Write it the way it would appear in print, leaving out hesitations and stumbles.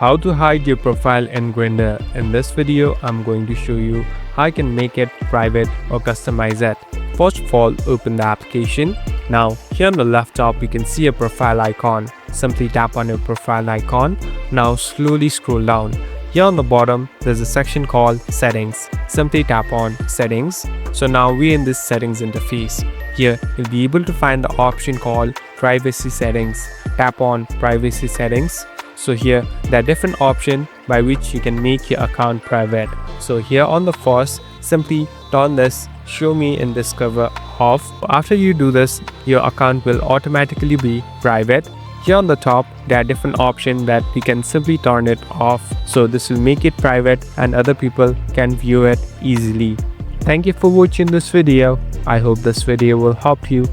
How to hide your profile in Grindr. In this video, I'm going to show you how you can make it private or customize it. First of all, open the application. Now, here on the left top, you can see a profile icon. Simply tap on your profile icon. Now, slowly scroll down. Here on the bottom, there's a section called Settings. Simply tap on Settings. So now we're in this Settings interface. Here, you'll be able to find the option called Privacy Settings. Tap on Privacy Settings. So here, there are different options by which you can make your account private. So here on the first, simply turn this Show Me in Discover off. After you do this, your account will automatically be private. Here on the top, there are different options that you can simply turn it off. So this will make it private and other people can view it easily. Thank you for watching this video. I hope this video will help you.